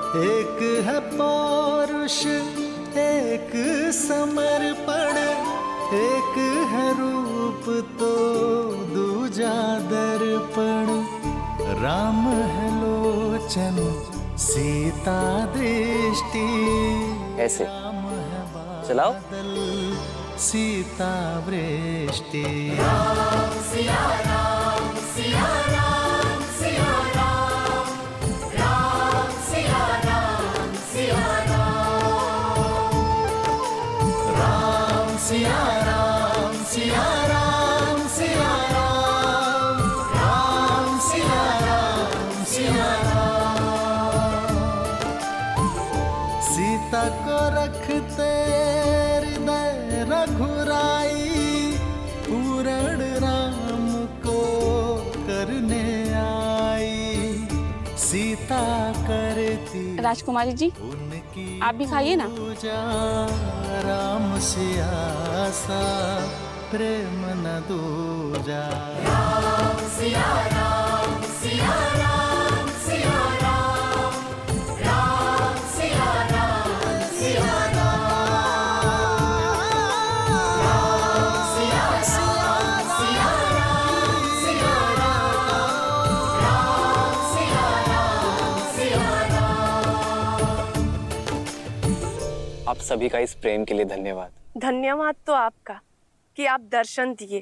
एक है पौरुष, एक समर्पण, एक है रूप तो दूजा दर्पण। राम है लोचन, सीता दृष्टि, ऐसे राम है चलाओ। बादल, सीता वृष्टि। राम सिया राम सिया राम सिया राम, राम सिया राम सिया राम, राम सिया राम सिया राम सिया राम, राम सिया राम सिया राम। सीता को रखते हृदय रघुराई, पूर्ण राम को करने आई। सीता करती राजकुमारी जी, उनकी आप भी खाइए ना। पूजा, राम सिया सा प्रेम न दूजा। राम सिया राम सिया राम सिया राम, राम सिया राम सिया राम, राम सिया राम सिया राम सिया राम, राम सिया राम सिया राम। आप सभी का इस प्रेम के लिए धन्यवाद। धन्यवाद तो आपका कि आप दर्शन दिए।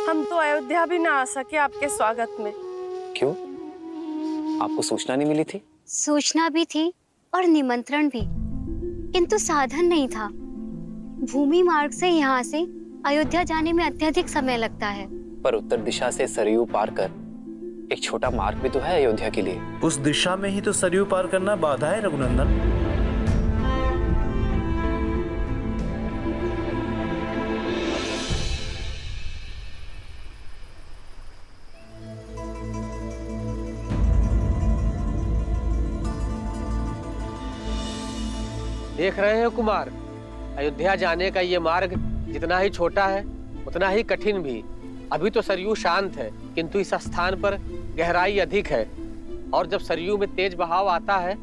हम तो अयोध्या भी ना आ सके आपके स्वागत में। क्यों, आपको सूचना नहीं मिली थी? सूचना भी थी और निमंत्रण भी, किंतु साधन नहीं था। भूमि मार्ग से यहाँ से अयोध्या जाने में अत्यधिक समय लगता है। पर उत्तर दिशा से सरयू पार कर एक छोटा मार्ग भी तो है अयोध्या के लिए। उस दिशा में ही तो सरयू पार करना बाधा है रघुनंदन। देख रहे हैं कुमार, अयोध्या जाने का ये मार्ग जितना ही छोटा है उतना ही कठिन भी। अभी तो सरयू शांत है, किंतु इस स्थान पर गहराई अधिक है, और जब सरयू में तेज बहाव आता है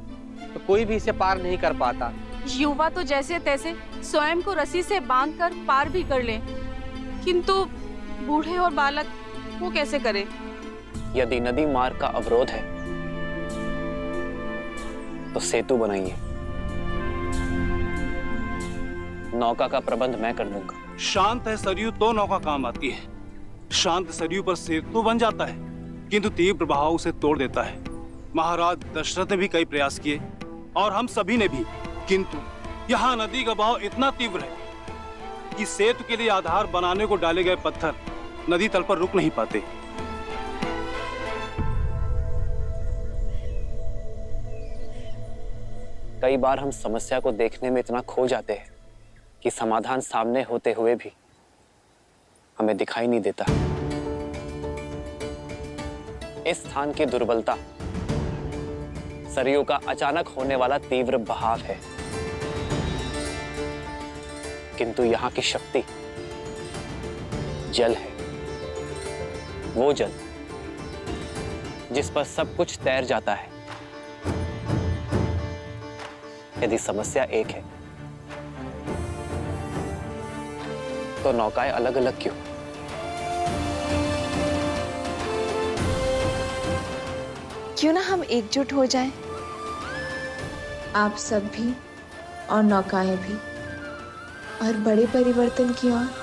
तो कोई भी इसे पार नहीं कर पाता। युवा तो जैसे तैसे स्वयं को रस्सी से बांधकर पार भी कर ले, किंतु बूढ़े और बालक वो कैसे करे? यदि नदी मार्ग का अवरोध है तो सेतु बनाइए। नौका का प्रबंध मैं कर लूंगा। शांत है सरयू तो नौका काम आती है। शांत सरयू पर सेतु बन जाता है, किंतु तीव्र बहाव उसे तोड़ देता है। महाराज दशरथ ने भी कई प्रयास किए और हम सभी ने भी, किंतु यहाँ नदी का बहाव इतना तीव्र है कि सेतु के लिए आधार बनाने को डाले गए पत्थर नदी तल पर रुक नहीं पाते। कई बार हम समस्या को देखने में इतना खो जाते हैं कि समाधान सामने होते हुए भी हमें दिखाई नहीं देता। इस स्थान की दुर्बलता सरयू का अचानक होने वाला तीव्र बहाव है, किंतु यहाँ की शक्ति जल है। वो जल जिस पर सब कुछ तैर जाता है। यदि समस्या एक है तो नौकाएं अलग अलग क्यों? क्यों ना हम एकजुट हो जाएं? आप सब भी और नौकाएं भी, और बड़े परिवर्तन की ओर।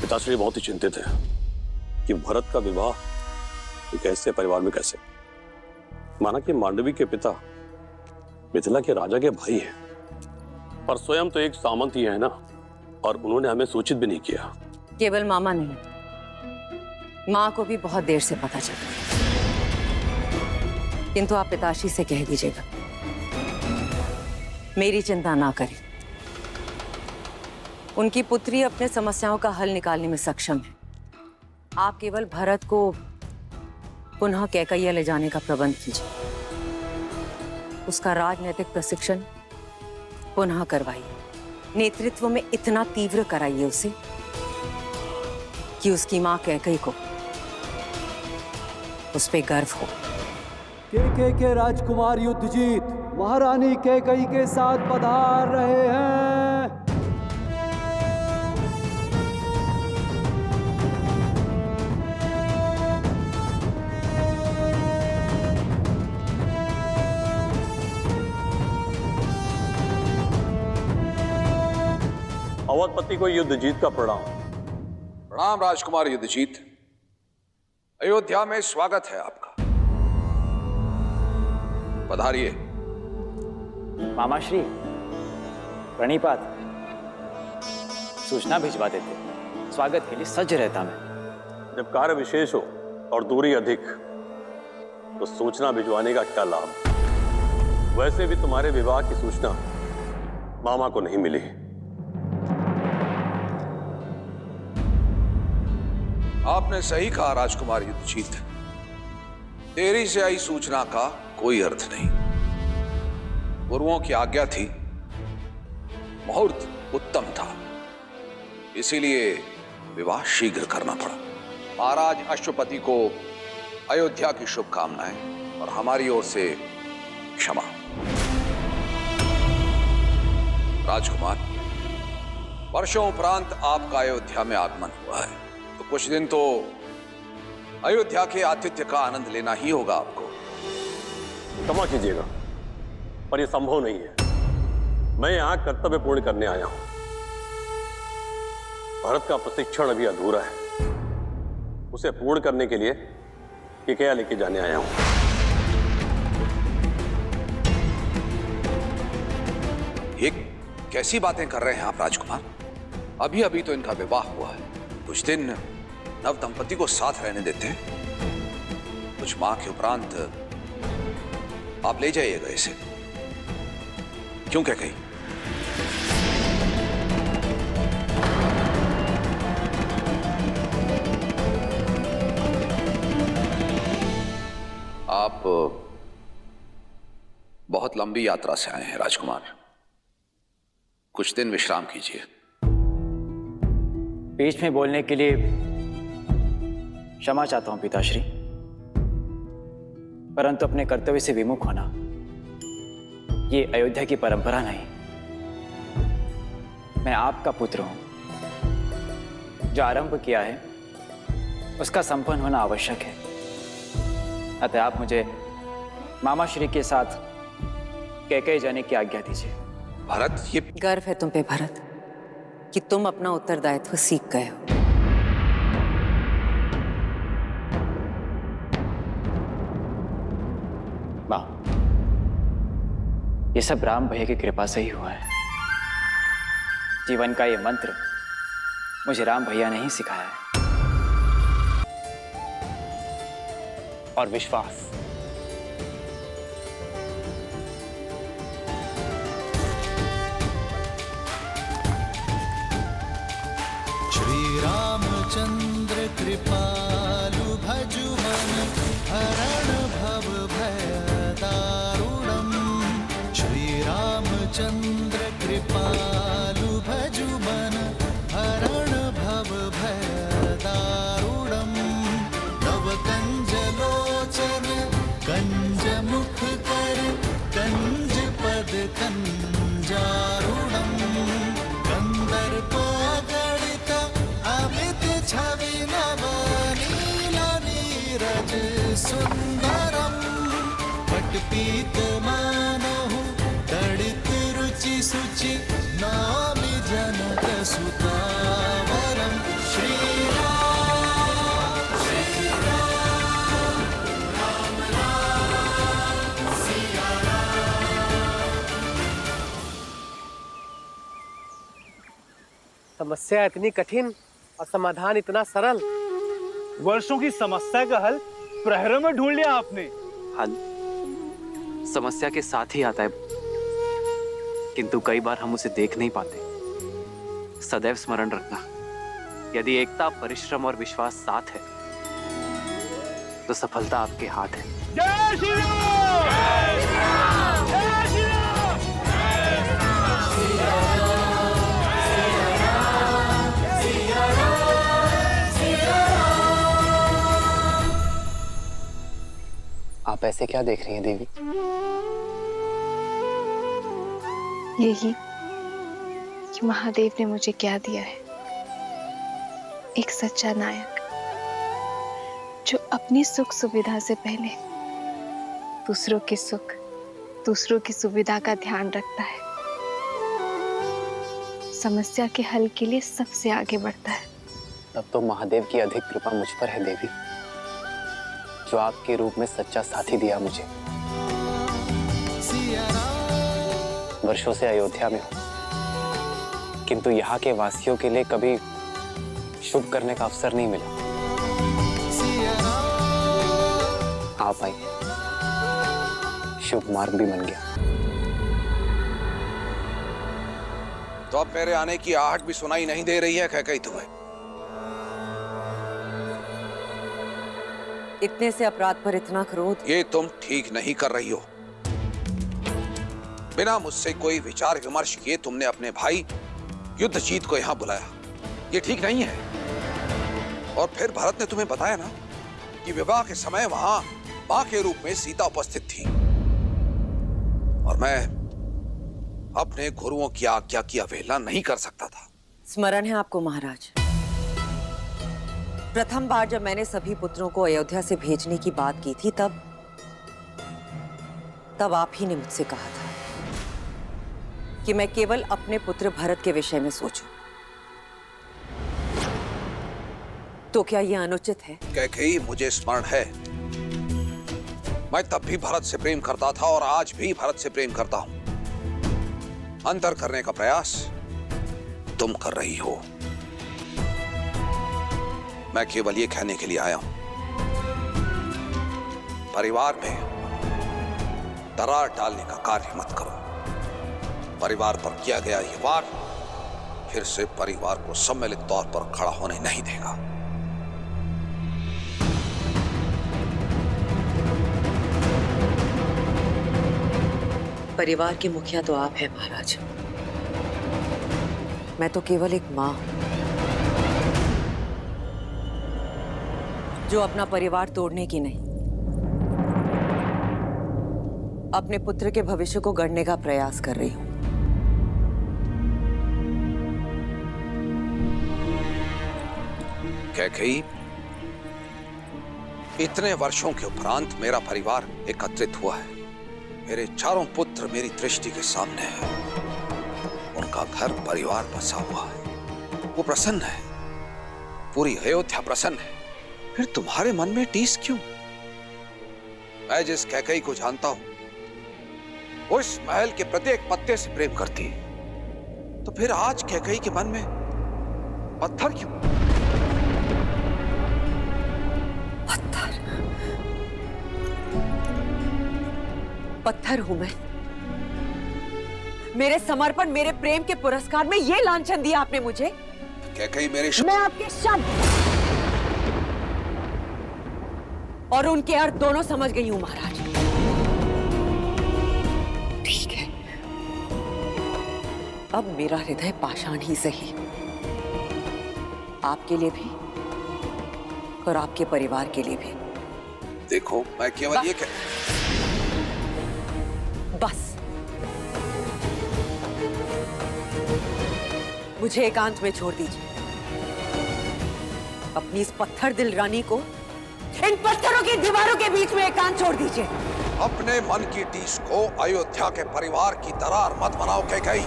पिताश्री बहुत ही चिंतित है कि भरत का विवाह एक ऐसे परिवार में कैसे। माना कि मांडवी के पिता मिथिला के राजा के भाई हैं, पर स्वयं तो एक सामंत ही है ना, और उन्होंने हमें सूचित भी नहीं किया। केवल मामा नहीं, माँ को भी बहुत देर से पता चला, किंतु आप पिताश्री से कह दीजिएगा मेरी चिंता ना करें। उनकी पुत्री अपने समस्याओं का हल निकालने में सक्षम है। आप केवल भरत को पुनः कैकैया ले जाने का प्रबंध कीजिए। उसका राजनीतिक प्रशिक्षण पुनः करवाइए। नेतृत्व में इतना तीव्र कराइए उसे कि उसकी मां कैकई को उस पे गर्व हो। के राजकुमार युद्धजीत महारानी कैकई के साथ पधार रहे हैं। अवधपति को युद्धजीत का प्रणाम। प्रणाम राजकुमार युद्धजीत। अयोध्या में स्वागत है आपका। पधारिए। मामाश्री, प्रणिपात। सूचना भिजवा देते, स्वागत के लिए सज्ज रहता मैं। जब कार्य विशेष हो और दूरी अधिक तो सूचना भिजवाने का क्या लाभ। वैसे भी तुम्हारे विवाह की सूचना मामा को नहीं मिली। आपने सही कहा राजकुमार युद्धजीत। देरी से आई सूचना का कोई अर्थ नहीं। गुरुओं की आज्ञा थी, मुहूर्त उत्तम था, इसीलिए विवाह शीघ्र करना पड़ा। महाराज अश्वपति को अयोध्या की शुभकामनाएं और हमारी ओर से क्षमा। राजकुमार, वर्षों उपरांत आपका अयोध्या में आगमन हुआ है, तो कुछ दिन तो अयोध्या के आतिथ्य का आनंद लेना ही होगा आपको। क्षमा कीजिएगा, पर यह संभव नहीं है। मैं यहां कर्तव्य पूर्ण करने आया हूं। भरत का प्रशिक्षण अभी अधूरा है, उसे पूर्ण करने के लिए कैकैया लेके जाने आया हूं। ये कैसी बातें कर रहे हैं आप राजकुमार? अभी अभी तो इनका विवाह हुआ है। कुछ दिन नव दंपति को साथ रहने देते हैं। कुछ माह के उपरांत आप ले जाइएगा इसे। क्यों कैकई? आप बहुत लंबी यात्रा से आए हैं राजकुमार, कुछ दिन विश्राम कीजिए। बीच में बोलने के लिए क्षमा चाहता हूं पिताश्री, परंतु अपने कर्तव्य से विमुख होना ये अयोध्या की परंपरा नहीं। मैं आपका पुत्र हूं। जो आरंभ किया है उसका संपन्न होना आवश्यक है। अतः आप मुझे मामा श्री के साथ कैकई जाने की आज्ञा दीजिए। भरत, ये गर्व है तुम पे भरत कि तुम अपना उत्तरदायित्व सीख गए हो। मां, ये सब राम भैया की कृपा से ही हुआ है। जीवन का ये मंत्र मुझे राम भैया ने ही सिखाया है। और विश्वास। श्री रामचंद्र कृपालु भजुमन हरण भव भय दारुणम। श्री रामचंद्र कृपालु भजुमन हरण भव भय दारुणम। नव कंज लोचन कंज मुख कर कंज पद कंजारुणम। कंदर्प गणित अमित छवि नव नील नीरज सुंदरम। पटपीत मानहु तड़ित रुचि सुचि नामि जनक सुतावरम। श्री समस्या इतनी कठिन और समाधान इतना सरल। वर्षों की समस्या का हल प्रहरों में ढूंढ लिया आपने। हल समस्या के साथ ही आता है। किंतु कई बार हम उसे देख नहीं पाते। सदैव स्मरण रखना, यदि एकता, परिश्रम और विश्वास साथ है तो सफलता आपके हाथ है। जय श्री राम! जय श्री राम! जय श्री राम! सिया राम, सिया राम, सिया राम, सिया राम। आप ऐसे क्या देख रही हैं देवी? यही कि महादेव ने मुझे क्या दिया है, एक सच्चा नायक जो अपनी सुख सुविधा से पहले दूसरों के सुख, दूसरों की सुविधा का ध्यान रखता है, समस्या के हल के लिए सबसे आगे बढ़ता है। तब तो महादेव की अधिक कृपा मुझ पर है देवी, जो आपके रूप में सच्चा साथी दिया मुझे। वर्षों से अयोध्या में हूं, किंतु यहाँ के वासियों के लिए कभी शुभ करने का अवसर नहीं मिला। आप आई, शुभ मार्ग भी बन गया। तो अब मेरे आने की आहट भी सुनाई नहीं दे रही है कैकई तुम्हें? इतने से अपराध पर इतना क्रोध? ये तुम ठीक नहीं कर रही हो। बिना मुझसे कोई विचार विमर्श किए तुमने अपने भाई युद्धजीत को यहां बुलाया, ये ठीक नहीं है। और फिर भरत ने तुम्हें बताया ना कि विवाह के समय वहां मां के रूप में सीता उपस्थित थी, और मैं अपने गुरुओं की आज्ञा की अवहेलना नहीं कर सकता था। स्मरण है आपको महाराज, प्रथम बार जब मैंने सभी पुत्रों को अयोध्या से भेजने की बात की थी, तब आप ही ने मुझसे कहा था कि मैं केवल अपने पुत्र भरत के विषय में सोचूं। तो क्या यह अनुचित है? कैकेयी, मुझे स्मरण है, मैं तब भी भरत से प्रेम करता था और आज भी भरत से प्रेम करता हूं। अंतर करने का प्रयास तुम कर रही हो। मैं केवल ये कहने के लिए आया हूं, परिवार में दरार डालने का कार्य मत करो। परिवार पर किया गया ये वार फिर से परिवार को सम्मिलित तौर पर खड़ा होने नहीं देगा। परिवार के मुखिया तो आप हैं महाराज, मैं तो केवल एक मां जो अपना परिवार तोड़ने की नहीं, अपने पुत्र के भविष्य को गढ़ने का प्रयास कर रही हूं। कैकेयी, इतने वर्षों के उपरांत मेरा परिवार एकत्रित हुआ है। मेरे चारों पुत्र मेरी दृष्टि के सामने हैं। उनका घर परिवार बसा हुआ है, वो प्रसन्न है, पूरी अयोध्या प्रसन्न है। फिर तुम्हारे मन में टीस क्यों? मैं जिस कैकेयी को जानता हूं वो इस महल के प्रत्येक पत्ते से प्रेम करती है, तो फिर आज कैकेयी के मन में पत्थर क्यों? पत्थर हूं मैं? मेरे समर्पण, मेरे प्रेम के पुरस्कार में ये लांछन दिया आपने मुझे? कैकेयी, मेरे मैं आपके शब्द और उनके अर्थ दोनों समझ गई हूं महाराज। ठीक है, अब मेरा हृदय पाषाण ही सही, आपके लिए भी और आपके परिवार के लिए भी। देखो, मैं केवल ये बस मुझे एकांत में छोड़ दीजिए। अपनी इस पत्थर दिल रानी को इन पत्थरों की दीवारों के बीच में एकांत छोड़ दीजिए। अपने मन की टीस को अयोध्या के परिवार की दरार मत बनाओ कैकेयी।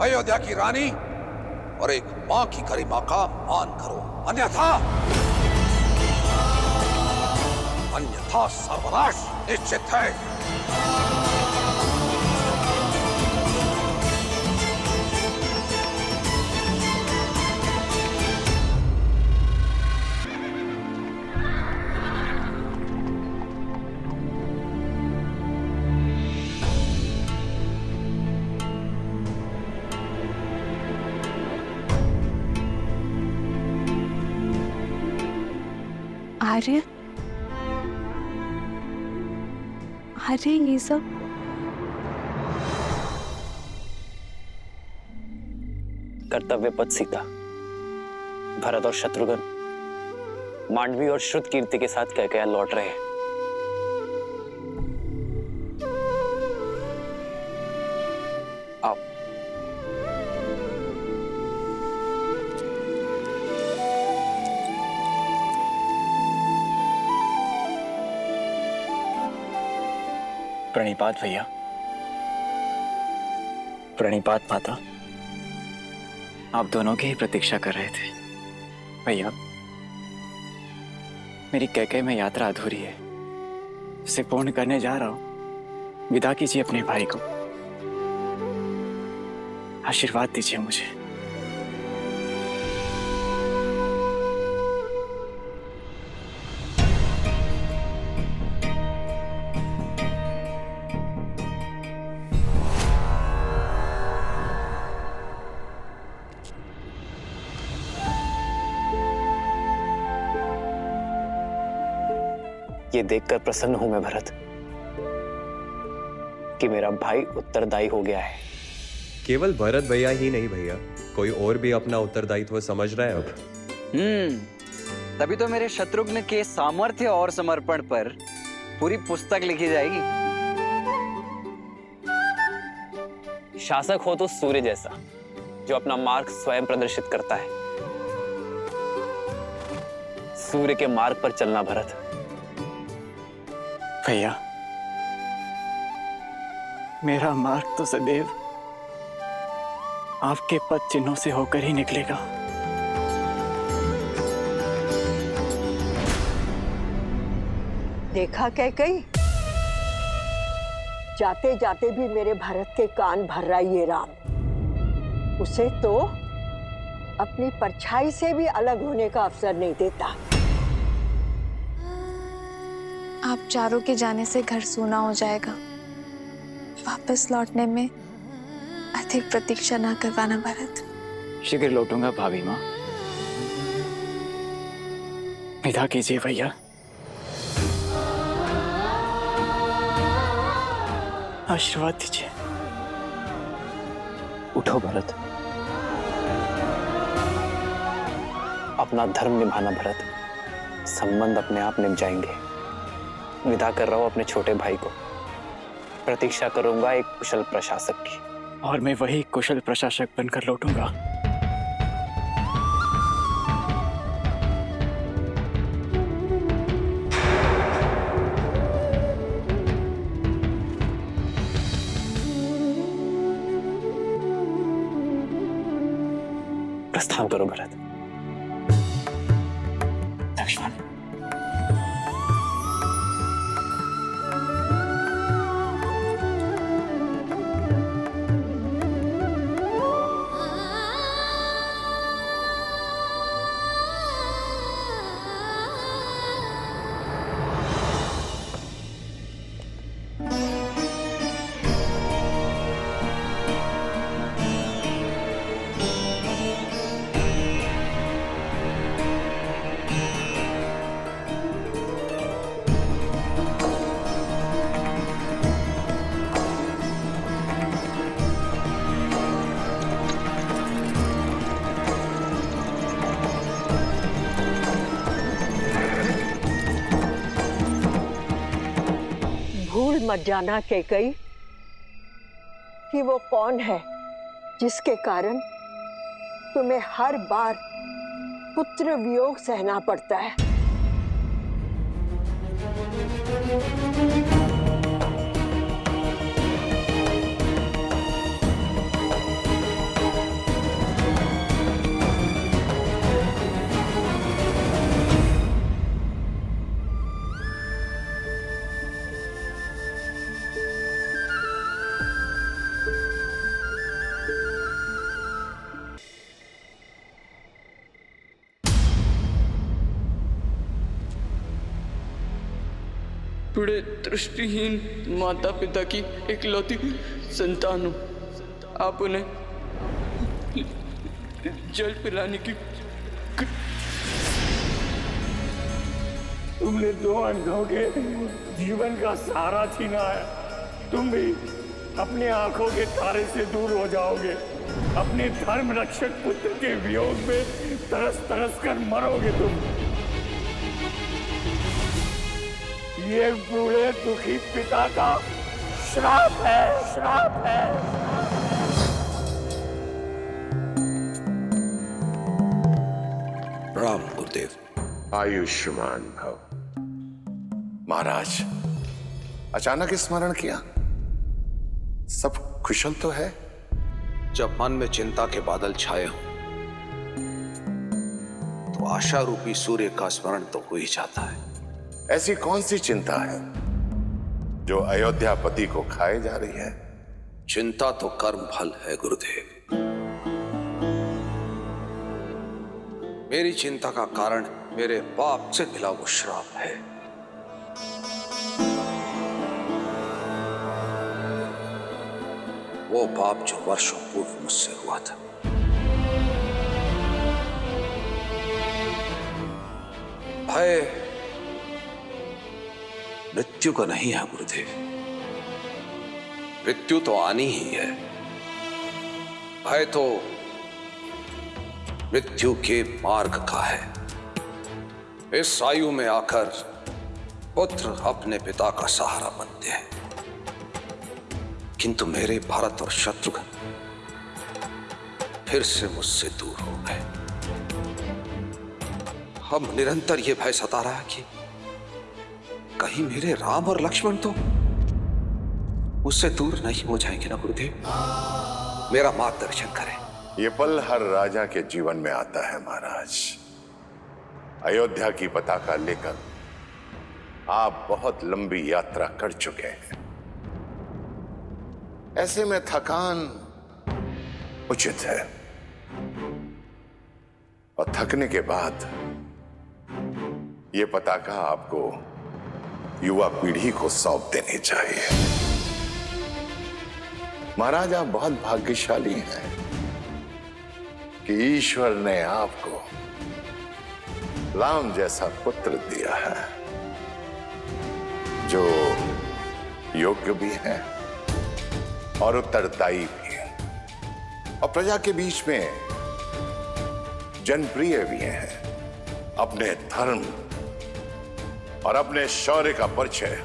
अयोध्या की रानी और एक मां की गरिमा का मान करो, अन्यथा सर्वनाश निश्चित है। आर्य, आर्य ये सब कर्तव्य पथ सीता, भरत और शत्रुघ्न मांडवी और श्रुत कीर्ति के साथ कैकेयी लौट रहे हैं। आओ। प्रणिपात भैया, प्रणिपात माता। आप दोनों की ही प्रतीक्षा कर रहे थे भैया। मेरी कैकेयी में यात्रा अधूरी है, उसे पूर्ण करने जा रहा हूं। विदा कीजिए अपने भाई को, आशीर्वाद दीजिए मुझे। ये देखकर प्रसन्न हूं मैं भरत कि मेरा भाई उत्तरदायी हो गया है। केवल भरत भैया ही नहीं भैया, कोई और भी अपना उत्तरदायित्व समझ रहा है अब। तभी तो मेरे शत्रुघ्न के सामर्थ्य और समर्पण पर पूरी पुस्तक लिखी जाएगी। शासक हो तो सूर्य जैसा, जो अपना मार्ग स्वयं प्रदर्शित करता है। सूर्य के मार्ग पर चलना भरत। भैया, मेरा मार्ग तो सदैव आपके पद चिन्हों से होकर ही निकलेगा। देखा कैकेयी, जाते जाते भी मेरे भरत के कान भर रहा ये राम। उसे तो अपनी परछाई से भी अलग होने का अवसर नहीं देता। आप चारों के जाने से घर सूना हो जाएगा। वापस लौटने में अधिक प्रतीक्षा ना करवाना भरत। शीघ्र लौटूंगा भाभी माँ। विदा कीजिए भैया। आशीर्वाद दीजिए। उठो भरत, अपना धर्म निभाना भरत। संबंध अपने आप निभ जाएंगे। विदा कर रहा हूं अपने छोटे भाई को। प्रतीक्षा करूंगा एक कुशल प्रशासक की। और मैं वही कुशल प्रशासक बनकर लौटूंगा। प्रस्थान करो भरत। लक्ष्मण, भूल मत जाना कैकेयी कि वो कौन है जिसके कारण तुम्हें हर बार पुत्र वियोग सहना पड़ता है। बड़े दृष्टिहीन माता पिता की इकलौती संतान हूं। आप उन्हें जल पिलाने की तुमने 2 अंधों के जीवन का सहारा छीना है। तुम भी अपनी आंखों के तारे से दूर हो जाओगे। अपने धर्म रक्षक पुत्र के वियोग में तरस तरस कर मरोगे तुम। ये बूढ़े दुखी पिता का श्राप है, श्राप है। प्रणाम गुरुदेव। आयुष्मान भव। महाराज, अचानक स्मरण किया? सब कुशल तो है? जब मन में चिंता के बादल छाए हों तो आशा रूपी सूर्य का स्मरण तो हो ही जाता है। ऐसी कौन सी चिंता है जो अयोध्यापति को खाए जा रही है? चिंता तो कर्म फल है गुरुदेव। मेरी चिंता का कारण मेरे बाप से मिला वो श्राप है। वो पाप जो वर्षों पूर्व मुझसे हुआ था। भय मृत्यु का नहीं है गुरुदेव। मृत्यु तो आनी ही है। भय तो मृत्यु के मार्ग का है। इस आयु में आकर पुत्र अपने पिता का सहारा बनते हैं, किंतु मेरे भरत और शत्रुघ्न फिर से मुझसे दूर हो गए। हम निरंतर ये भय सता रहा है कि कहीं मेरे राम और लक्ष्मण तो मुझसे दूर नहीं हो जाएंगे ना गुरुदेव। मेरा मार्गदर्शन करें। ये पल हर राजा के जीवन में आता है महाराज। अयोध्या की पताका लेकर आप बहुत लंबी यात्रा कर चुके हैं। ऐसे में थकान उचित है, और थकने के बाद ये पताका आपको युवा पीढ़ी को सौंप देनी चाहिए। महाराज, आप बहुत भाग्यशाली हैं कि ईश्वर ने आपको राम जैसा पुत्र दिया है, जो योग्य भी है और उत्तरदायी भी है, और प्रजा के बीच में जनप्रिय भी हैं। अपने धर्म और अपने शौर्य का परिचय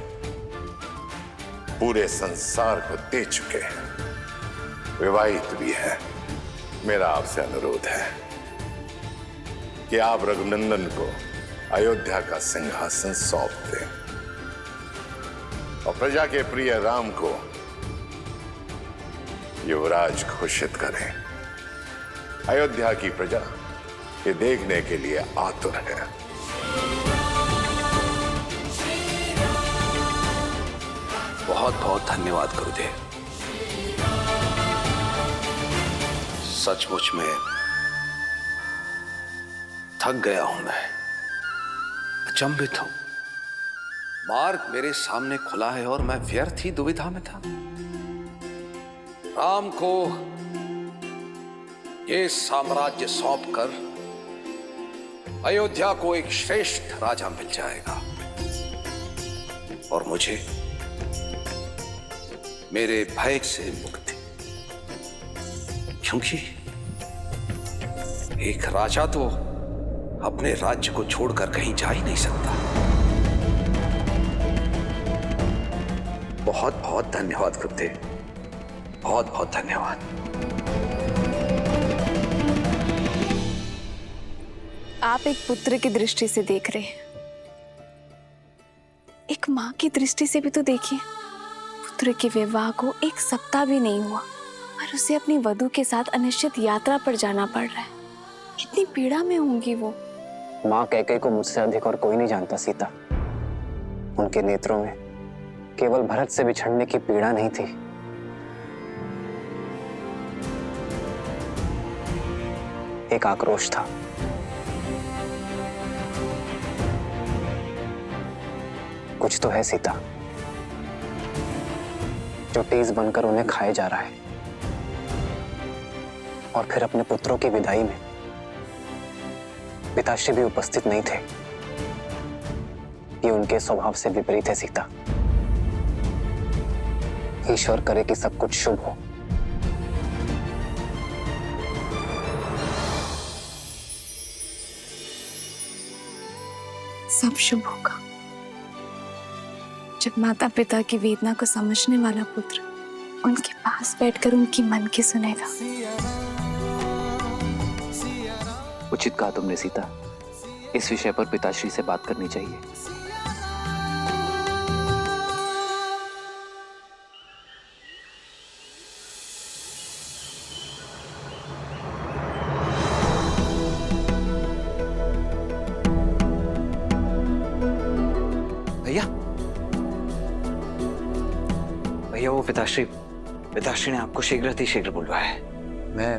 पूरे संसार को दे चुके हैं। विवाहित भी है। मेरा आपसे अनुरोध है कि आप रघुनंदन को अयोध्या का सिंहासन सौंप दें और प्रजा के प्रिय राम को युवराज घोषित करें। अयोध्या की प्रजा ये देखने के लिए आतुर है। बहुत बहुत धन्यवाद गुरुदेव। सचमुच में थक गया हूं मैं, अचंभित हूं। मार्ग मेरे सामने खुला है और मैं व्यर्थ ही दुविधा में था। राम को ये साम्राज्य सौंपकर अयोध्या को एक श्रेष्ठ राजा मिल जाएगा और मुझे मेरे भय से मुक्ति, क्योंकि एक राजा तो अपने राज्य को छोड़कर कहीं जा ही नहीं सकता। बहुत बहुत धन्यवाद गुरुदेव, बहुत बहुत धन्यवाद। आप एक पुत्र की दृष्टि से देख रहे हैं, एक माँ की दृष्टि से भी तो देखिए। पुत्र के विवाह को 1 सप्ताह भी नहीं हुआ और उसे अपनी वधू के साथ अनिश्चित यात्रा पर जाना पड़ रहा है। कितनी पीड़ा में होंगी वो। माँ कैकेयी को मुझसे अधिक और कोई नहीं जानता सीता। उनके नेत्रों में केवल भरत से बिछड़ने की पीड़ा नहीं थी, एक आक्रोश था। कुछ तो है सीता जो तेज बनकर उन्हें खाए जा रहा है। और फिर अपने पुत्रों की विदाई में पिताश्री भी उपस्थित नहीं थे। ये उनके स्वभाव से विपरीत है सीता। ईश्वर करे कि सब कुछ शुभ हो। सब शुभ होगा जब माता पिता की वेदना को समझने वाला पुत्र उनके पास बैठकर उनकी मन की सुनेगा। उचित कहा तुमने सीता, इस विषय पर पिताश्री से बात करनी चाहिए। भैया भैया, वो पिताश्री ने आपको शीघ्र बुलवाया है। मैं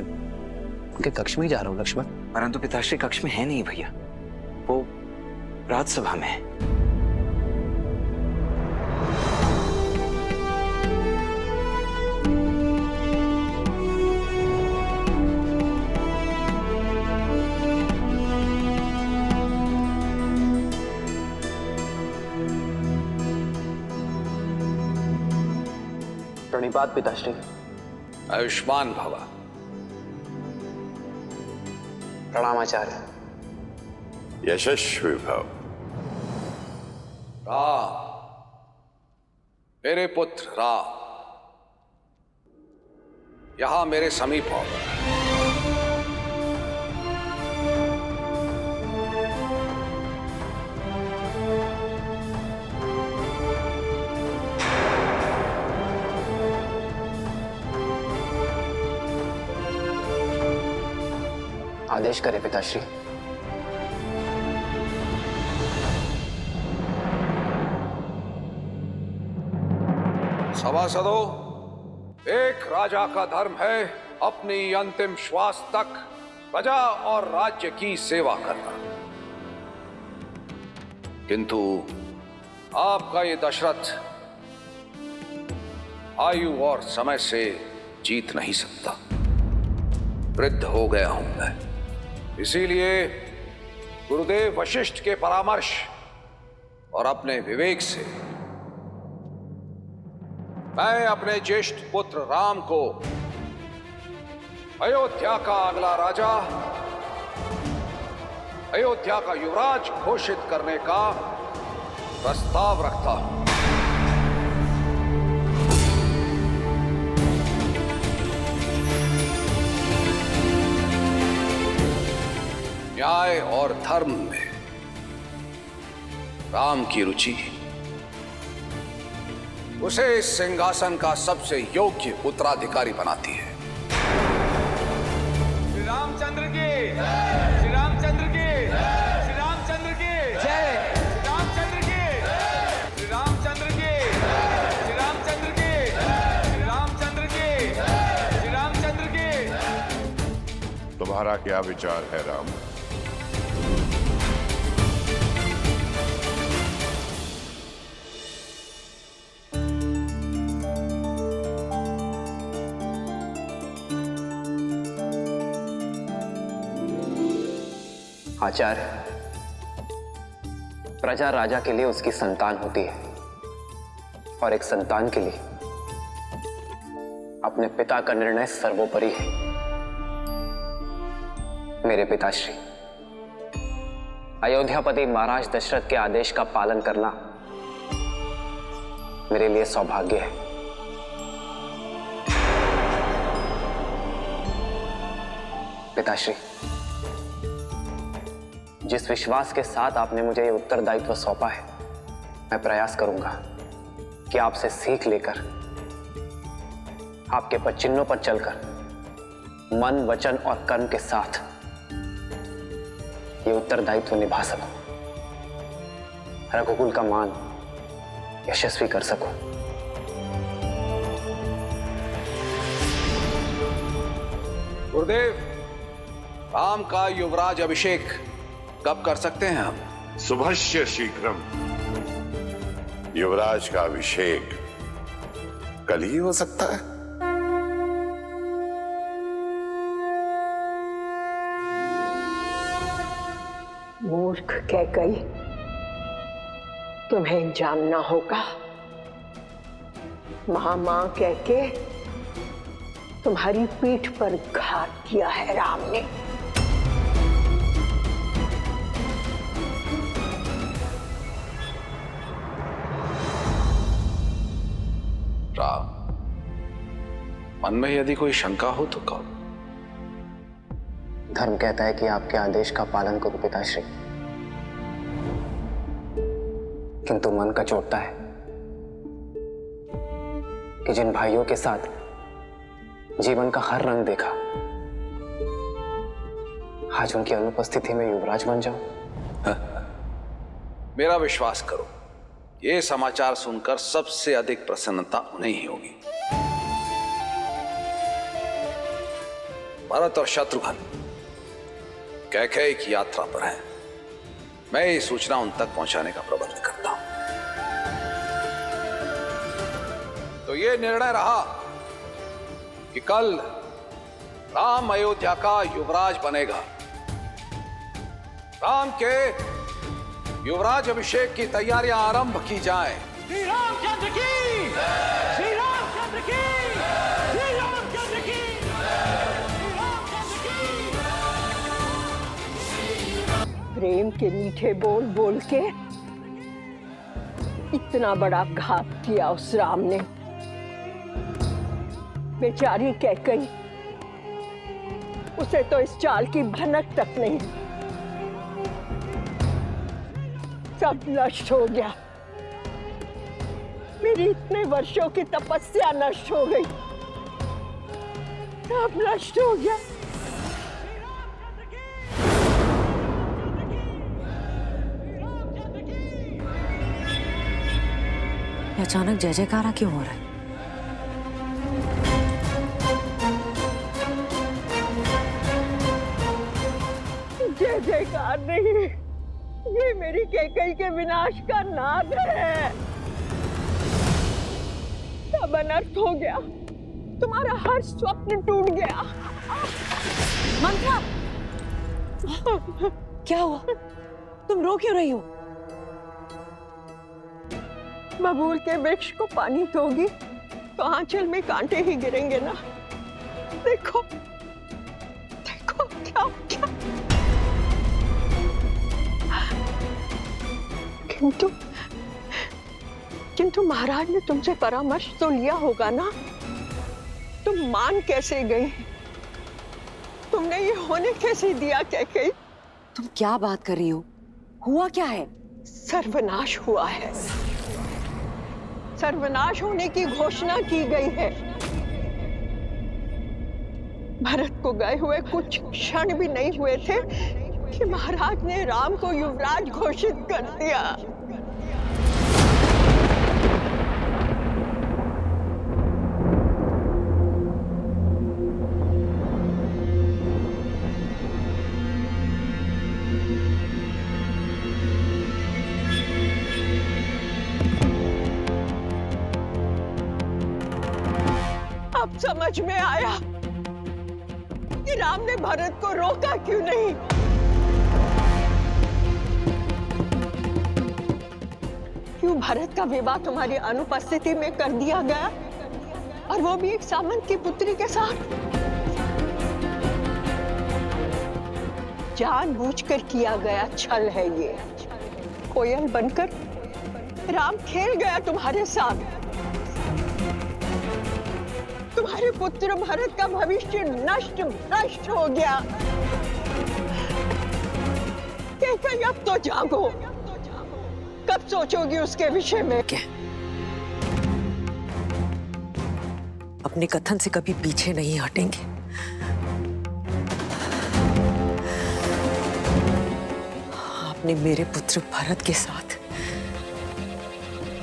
उनके कक्ष में ही जा रहा हूँ लक्ष्मण। परंतु पिताश्री कक्ष में है नहीं भैया, वो राजसभा में है। प्रणिपात पिताश्री। आयुष्मान भव। प्रणाम आचार्य। यशस्वी भव। राम, मेरे पुत्र राम, यहां मेरे समीप हो। आदेश करे पिताश्री। सभासदों, एक राजा का धर्म है अपनी अंतिम श्वास तक प्रजा और राज्य की सेवा करना। किंतु आपका ये दशरथ आयु और समय से जीत नहीं सकता। वृद्ध हो गया हूं मैं, इसीलिए गुरुदेव वशिष्ठ के परामर्श और अपने विवेक से मैं अपने ज्येष्ठ पुत्र राम को अयोध्या का अगला राजा, अयोध्या का युवराज घोषित करने का प्रस्ताव रखता हूं। न्याय और धर्म में राम की रुचि उसे इस सिंहासन का सबसे योग्य उत्तराधिकारी बनाती है। श्री रामचंद्र की, श्री रामचंद्र की, श्री रामचंद्र की जय, श्री रामचंद्र की, श्री रामचंद्र की, श्री रामचंद्र की, श्री रामचंद्र की, श्री रामचंद्र की। तुम्हारा क्या विचार है राम? आचार्य, प्रजा राजा के लिए उसकी संतान होती है और एक संतान के लिए अपने पिता का निर्णय सर्वोपरि है। मेरे पिताश्री, अयोध्यापति महाराज दशरथ के आदेश का पालन करना मेरे लिए सौभाग्य है। पिताश्री, जिस विश्वास के साथ आपने मुझे ये उत्तरदायित्व सौंपा है, मैं प्रयास करूंगा कि आपसे सीख लेकर आपके पदचिन्हों पर चलकर मन, वचन और कर्म के साथ ये उत्तरदायित्व निभा सकूं, रघुकुल का मान यशस्वी कर सकूं। गुरुदेव, राम का युवराज अभिषेक कब कर सकते हैं हम? शुभस्य शीघ्रम। युवराज का अभिषेक कल ही हो सकता है। मूर्ख कैकई, तुम्हें जानना होगा। मां कह के तुम्हारी पीठ पर घात किया है राम ने। राम, मन में यदि कोई शंका हो तो कहो। धर्म कहता है कि आपके आदेश का पालन करो पिताश्री, किंतु मन का चोटता है कि जिन भाइयों के साथ जीवन का हर रंग देखा, आज उनकी अनुपस्थिति में युवराज बन जाऊं। मेरा विश्वास करो, ये समाचार सुनकर सबसे अधिक प्रसन्नता उन्हें ही होगी। भरत और शत्रुघ्न कैकेयी की यात्रा पर हैं। मैं ये सूचना उन तक पहुंचाने का प्रबंध करता हूं। तो ये निर्णय रहा कि कल राम अयोध्या का युवराज बनेगा। राम के युवराज अभिषेक की तैयारियां आरंभ की जाएं। श्री रामचंद्र की, श्री रामचंद्र की, श्री रामचंद्र की, प्रेम के मीठे बोल बोल के इतना बड़ा घात किया उस राम ने। बेचारी कैकेयी, उसे तो इस चाल की भनक तक नहीं। सब नष्ट हो गया। मेरी इतने वर्षों की तपस्या नष्ट हो गई, सब नष्ट हो गया। अचानक जय जयकारा क्यों हो रहा है? जय जयकार नहीं, ये मेरी कैकेयी के विनाश का नाद है। सब अनर्थ हो गया, तुम्हारा हर स्वप्न टूट गया। मंत्रा, क्या हुआ? तुम रो क्यों रही हो? बबूल के वृक्ष को पानी दोगी तो आंचल में कांटे ही गिरेंगे ना। देखो देखो क्या क्या। किंतु महाराज ने तुमसे परामर्श तो लिया होगा ना। तुम मान कैसे गई? तुमने ये होने कैसे दिया कैकेयी? तुम क्या बात कर रही हो? हुआ क्या है? सर्वनाश हुआ है। सर्वनाश होने की घोषणा की गई है। भरत को गए हुए कुछ क्षण भी नहीं हुए थे कि महाराज ने राम को युवराज घोषित कर दिया। अब समझ में आया कि राम ने भरत को रोका क्यों नहीं। क्यों भरत का विवाह तुम्हारी अनुपस्थिति में कर दिया गया, और वो भी एक सामंत की पुत्री के साथ। जानबूझकर किया गया छल है ये। कोयल बनकर राम खेल गया तुम्हारे साथ। तुम्हारे पुत्र भरत का भविष्य नष्ट भ्रष्ट हो गया। कैकेयी, अब तो जागो। कब सोचोगी उसके विषय में? अपने कथन से कभी पीछे नहीं हटेंगे। आपने मेरे पुत्र भरत के साथ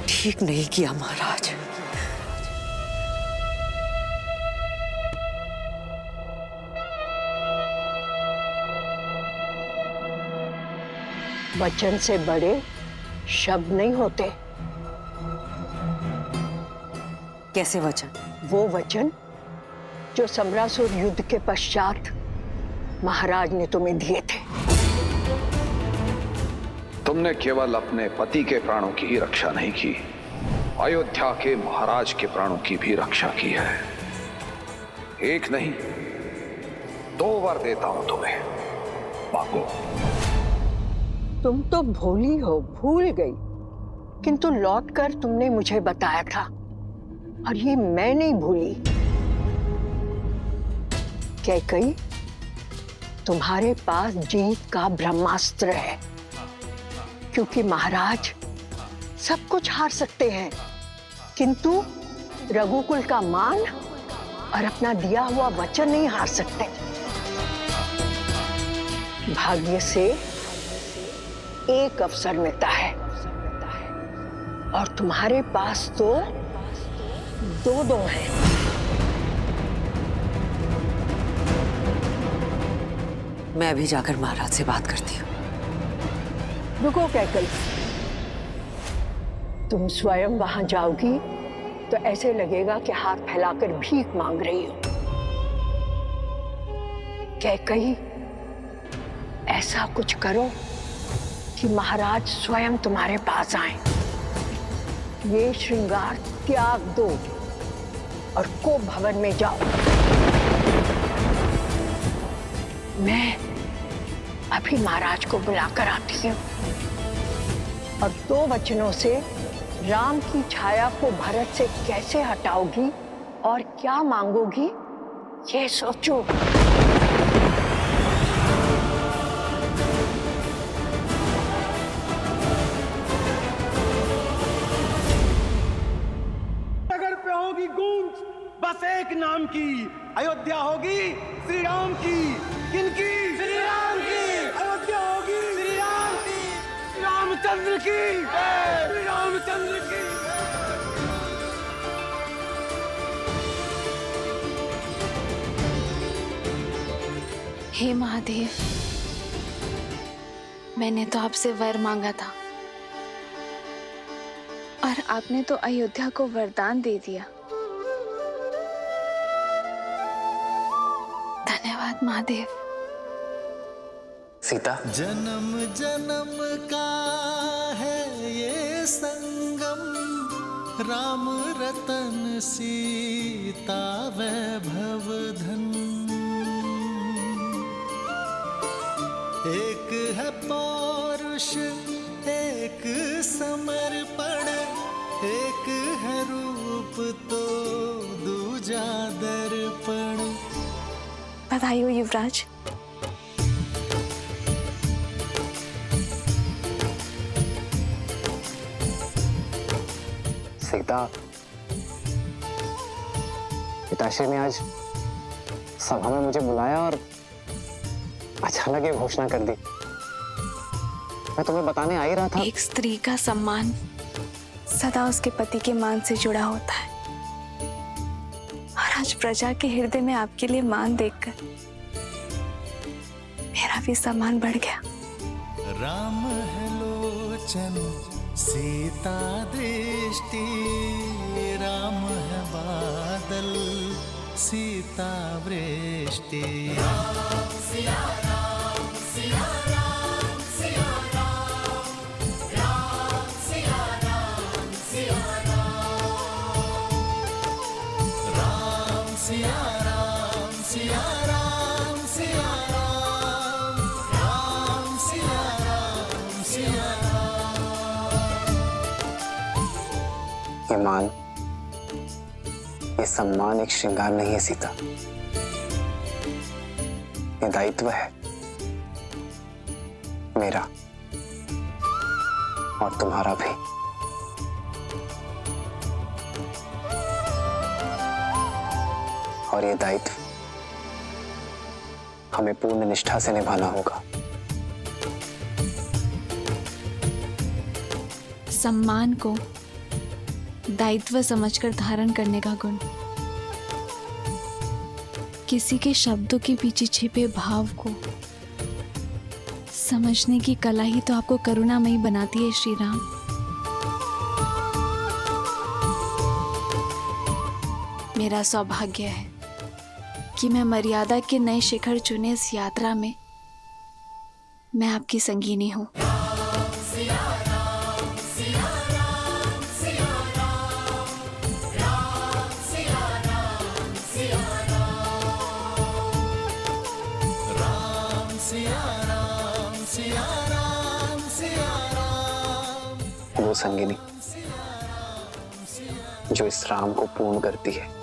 ठीक नहीं किया महाराज। वचन से बड़े शब्द नहीं होते। कैसे वचन? वो वचन जो समरासुर युद्ध के पश्चात महाराज ने तुम्हें दिए थे। तुमने केवल अपने पति के प्राणों की ही रक्षा नहीं की, अयोध्या के महाराज के प्राणों की भी रक्षा की है। एक नहीं 2 वर देता हूं तुम्हें, मांगो। तुम तो भोली हो, भूल गई, किंतु लौटकर तुमने मुझे बताया था, और ये मैं नहीं भूली। कैकई, तुम्हारे पास जीत का ब्रह्मास्त्र है, क्योंकि महाराज सब कुछ हार सकते हैं, किंतु रघुकुल का मान और अपना दिया हुआ वचन नहीं हार सकते। भाग्य से एक अवसर मिलता है, और तुम्हारे पास तो 2 हैं। मैं अभी जाकर महाराज से बात करती हूँ। रुको कैकई, तुम स्वयं वहां जाओगी तो ऐसे लगेगा कि हाथ फैलाकर भीख मांग रही हो। कैकई, ऐसा कुछ करो कि महाराज स्वयं तुम्हारे पास आए। ये श्रृंगार त्याग दो और कोप भवन में जाओ। मैं अभी महाराज को बुलाकर आती हूँ, और 2 वचनों से राम की छाया को भरत से कैसे हटाओगी और क्या मांगोगी, ये सोचो। नगर पे होगी गूंज बस एक नाम की, अयोध्या होगी श्री राम की। किनकी? श्री राम की। अयोध्या होगी श्री राम की, श्री रामचंद्र की, श्री रामचंद्र की। हे महादेव, मैंने तो आपसे वर मांगा था, और आपने तो अयोध्या को वरदान दे दिया। धन्यवाद महादेव। सीता, जन्म जन्म का है ये संगम, राम रतन सीता वैभव धन। एक है पौरुष एक समर्पण, एक है रूप तो दूजा दर्पण। बधाई हो युवराज। सीता, पिताश्री ने आज सभा में मुझे बुलाया और अचानक ये घोषणा कर दी। मैं तुम्हें बताने आ ही रहा था। एक स्त्री का सम्मान सदा उसके पति के मान से जुड़ा होता है, और आज प्रजा के हृदय में आपके लिए मान देखकर मेरा भी सम्मान बढ़ गया। राम है लोचन सीता दृष्टि, राम है बादल सीता वृष्टि। राम सिया राम सिया राम सिया राम, राम सिया राम सिया राम, राम सिया राम सिया राम सिया राम, राम सिया राम सिया राम। ये मान, ये सम्मान एक श्रृंगार नहीं है सीता, ये दायित्व है मेरा और तुम्हारा भी। और ये दायित्व हमें पूर्ण निष्ठा से निभाना होगा। सम्मान को दायित्व समझकर धारण करने का गुण, किसी के शब्दों के पीछे छिपे भाव को समझने की कला ही तो आपको करुणामयी बनाती है श्री राम। मेरा सौभाग्य है कि मैं मर्यादा के नए शिखर चुने इस यात्रा में मैं आपकी संगीनी हूँ। वो संगिनी जो इस राम को पूर्ण करती है।